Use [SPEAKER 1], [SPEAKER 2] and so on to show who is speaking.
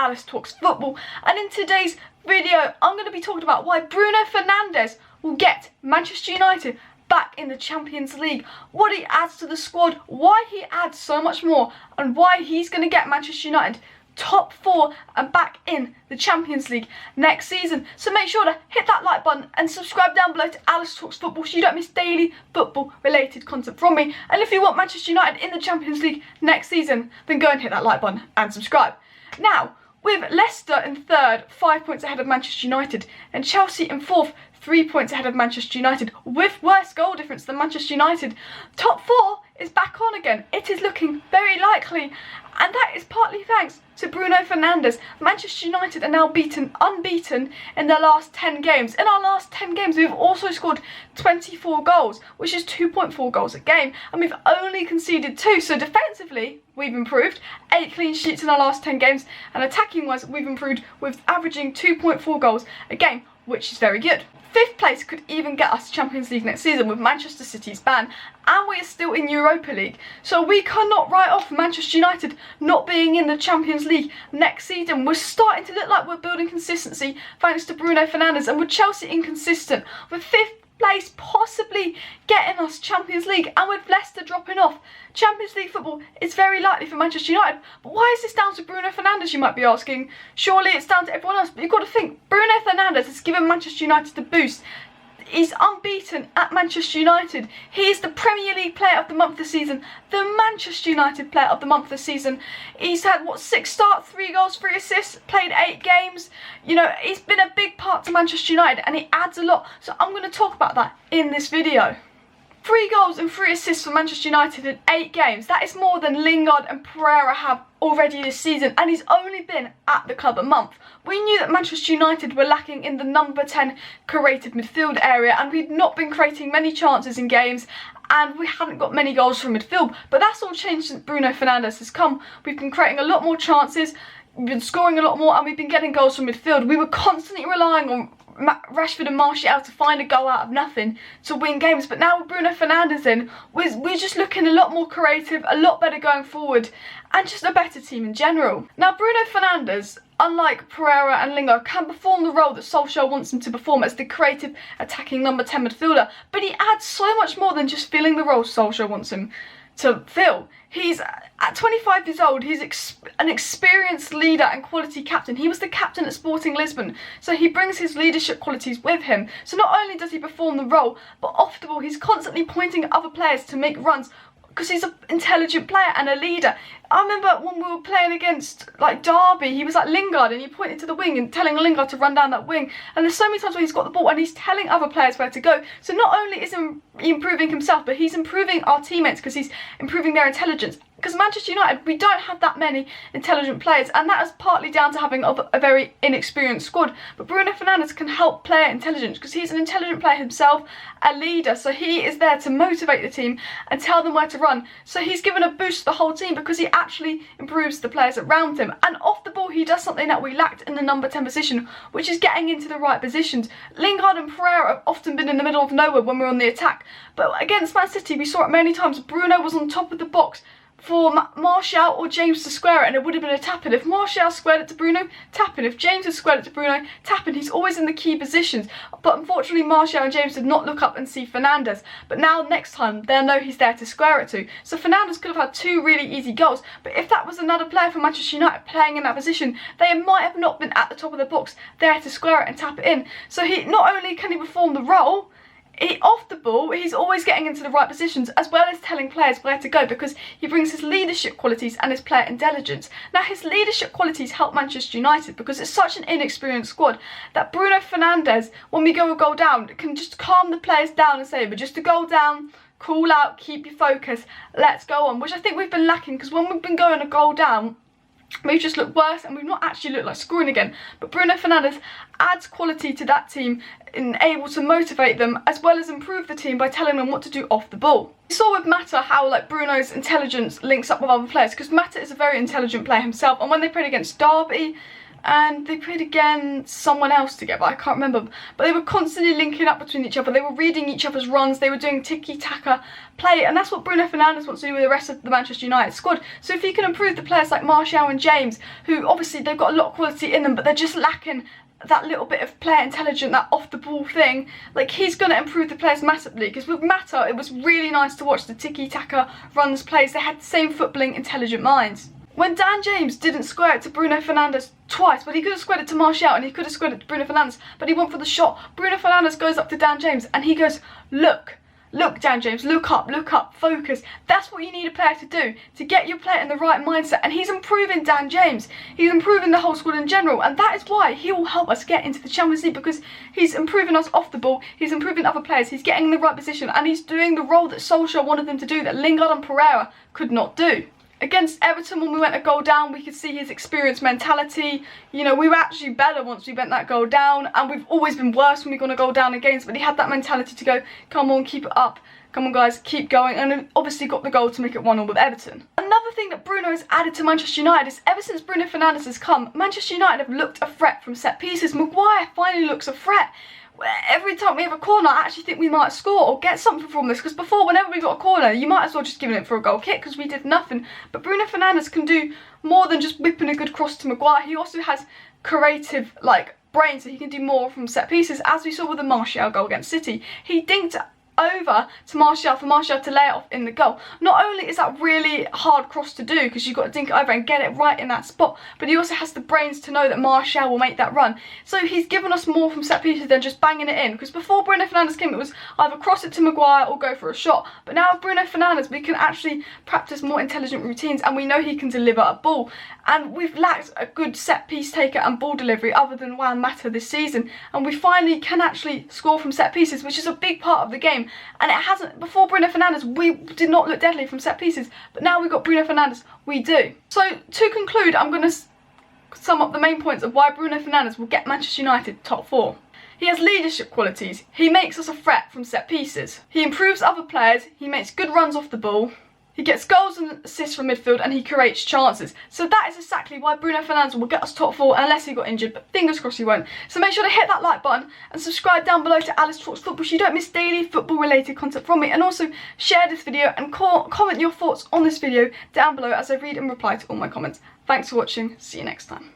[SPEAKER 1] Alice Talks Football, and in today's video I'm going to be talking about why Bruno Fernandes will get Manchester United back in the Champions League, what he adds to the squad, why he adds so much more, and why he's going to get Manchester United top 4 and back in the Champions League next season. So make sure to hit that like button and subscribe down below to Alice Talks Football so you don't miss daily football related content from me. And if you want Manchester United in the Champions League next season, then go and hit that like button and subscribe. Now, with Leicester in 3rd, 5 points ahead of Manchester United, and Chelsea in 4th, 3 points ahead of Manchester United, with worse goal difference than Manchester United, top 4 is back on again. It is looking very likely, and that is partly thanks to Bruno Fernandes. Manchester United are now unbeaten in their last 10 games. In our last 10 games, we've also scored 24 goals, which is 2.4 goals a game, and we've only conceded 2. So defensively, we've improved, 8 clean sheets in our last 10 games, and attacking-wise, we've improved with averaging 2.4 goals a game, which is very good. 5th place could even get us Champions League next season with Manchester City's ban, and we are still in Europa League. So we cannot write off Manchester United not being in the Champions League next season. We're starting to look like we're building consistency thanks to Bruno Fernandes, and with Chelsea inconsistent, with 5th place possibly getting us Champions League, and with Leicester dropping off, Champions League football is very likely for Manchester United. But why is this down to Bruno Fernandes, you might be asking? Surely it's down to everyone else, but you've got to think, Bruno Fernandes has given Manchester United the boost. He's unbeaten at Manchester United. He is the Premier League Player of the Month this season, the Manchester United Player of the Month this season. He's had, 6 starts, 3 goals, 3 assists, played 8 games. You know, he's been a big part to Manchester United, and he adds a lot. So I'm going to talk about that in this video. 3 goals and 3 assists for Manchester United in 8 games. That is more than Lingard and Pereira have already this season, and he's only been at the club a month. We knew that Manchester United were lacking in the number 10 creative midfield area, and we'd not been creating many chances in games, and we hadn't got many goals from midfield. But that's all changed since Bruno Fernandes has come. We've been creating a lot more chances, we've been scoring a lot more, and we've been getting goals from midfield. We were constantly relying on Rashford and Martial to find a goal out of nothing to win games, but now with Bruno Fernandes in, we're just looking a lot more creative, a lot better going forward, and just a better team in general. Now Bruno Fernandes, unlike Pereira and Lingard, can perform the role that Solskjaer wants him to perform as the creative attacking number 10 midfielder, but he adds so much more than just filling the role Solskjaer wants him to fill. He's at 25 years old, he's an experienced leader and quality captain. He was the captain at Sporting Lisbon, so he brings his leadership qualities with him. So not only does he perform the role, but off the ball he's constantly pointing at other players to make runs, because he's an intelligent player and a leader. I remember when we were playing against Derby, he was like Lingard and he pointed to the wing and telling Lingard to run down that wing. And there's so many times where he's got the ball and he's telling other players where to go. So not only is he improving himself, but he's improving our teammates because he's improving their intelligence. Because Manchester United, we don't have that many intelligent players, and that is partly down to having a very inexperienced squad. But Bruno Fernandes can help player intelligence because he's an intelligent player himself, a leader, so he is there to motivate the team and tell them where to run. So he's given a boost to the whole team because he actually improves the players around him. And off the ball, he does something that we lacked in the number 10 position, which is getting into the right positions. Lingard and Pereira have often been in the middle of nowhere when we're on the attack, but against Man City, we saw it many times. Bruno was on top of the box for Martial or James to square it, and it would have been a tap-in. If Martial squared it to Bruno, tap-in. If James had squared it to Bruno, tap-in. He's always in the key positions. But unfortunately, Martial and James did not look up and see Fernandes. But now, next time, they'll know he's there to square it to. So Fernandes could have had 2 really easy goals. But if that was another player from Manchester United playing in that position, they might have not been at the top of the box there to square it and tap it in. So he not only can he perform the role, off the ball, he's always getting into the right positions, as well as telling players where to go, because he brings his leadership qualities and his player intelligence. Now, his leadership qualities help Manchester United because it's such an inexperienced squad that Bruno Fernandes, when we go a goal down, can just calm the players down and say, we're just a goal down, cool out, keep your focus, let's go on, which I think we've been lacking, because when we've been going a goal down, we've just looked worse and we've not actually looked like scoring again. But Bruno Fernandes adds quality to that team and able to motivate them, as well as improve the team by telling them what to do off the ball. We saw with Mata how Bruno's intelligence links up with other players, because Mata is a very intelligent player himself, and when they played against Derby, and they played against someone else together, I can't remember, but they were constantly linking up between each other. They were reading each other's runs, they were doing tiki-taka play, and that's what Bruno Fernandes wants to do with the rest of the Manchester United squad. So if he can improve the players like Martial and James, who obviously they've got a lot of quality in them, but they're just lacking that little bit of player intelligence, that off the ball thing, like he's going to improve the players massively. Because with Mata, it was really nice to watch the tiki-taka runs, plays. They had the same footballing intelligent minds. When Dan James didn't square it to Bruno Fernandes twice, but he could have squared it to Martial and he could have squared it to Bruno Fernandes, but he went for the shot. Bruno Fernandes goes up to Dan James and he goes, look, Dan James, look up, focus. That's what you need a player to do, to get your player in the right mindset. And he's improving Dan James. He's improving the whole squad in general. And that is why he will help us get into the Champions League, because he's improving us off the ball. He's improving other players. He's getting in the right position. And he's doing the role that Solskjaer wanted them to do, that Lingard and Pereira could not do. Against Everton, when we went a goal down, we could see his experienced mentality. You know, we were actually better once we went that goal down, and we've always been worse when we've gone a goal down in games, but he had that mentality to go, come on, keep it up, come on guys, keep going, and obviously got the goal to make it 1-1 with Everton. Another thing that Bruno has added to Manchester United is ever since Bruno Fernandes has come, Manchester United have looked a threat from set pieces. Maguire finally looks a threat. Every time we have a corner, I actually think we might score or get something from this, because before, whenever we got a corner, you might as well just given it for a goal kick because we did nothing. But Bruno Fernandes can do more than just whipping a good cross to Maguire. He also has creative, brain, so he can do more from set pieces, as we saw with the Martial goal against City. He dinked over to Martial for Martial to lay it off in the goal. Not only is that really hard cross to do, because you've got to dink it over and get it right in that spot, but he also has the brains to know that Martial will make that run. So he's given us more from set pieces than just banging it in, because before Bruno Fernandes came, it was either cross it to Maguire or go for a shot. But now with Bruno Fernandes, we can actually practice more intelligent routines, and we know he can deliver a ball. And we've lacked a good set piece taker and ball delivery other than Juan Mata this season, and we finally can actually score from set pieces, which is a big part of the game. And it hasn't, before Bruno Fernandes, we did not look deadly from set pieces, but now we've got Bruno Fernandes, we do. So to conclude, I'm going to sum up the main points of why Bruno Fernandes will get Manchester United top 4. He has leadership qualities. He makes us a threat from set pieces. He improves other players. He makes good runs off the ball. He gets goals and assists from midfield, and he creates chances. So that is exactly why Bruno Fernandes will get us top 4 unless he got injured, but fingers crossed he won't. So make sure to hit that like button and subscribe down below to Alice Talks Football so you don't miss daily football related content from me. And also share this video and comment your thoughts on this video down below as I read and reply to all my comments. Thanks for watching. See you next time.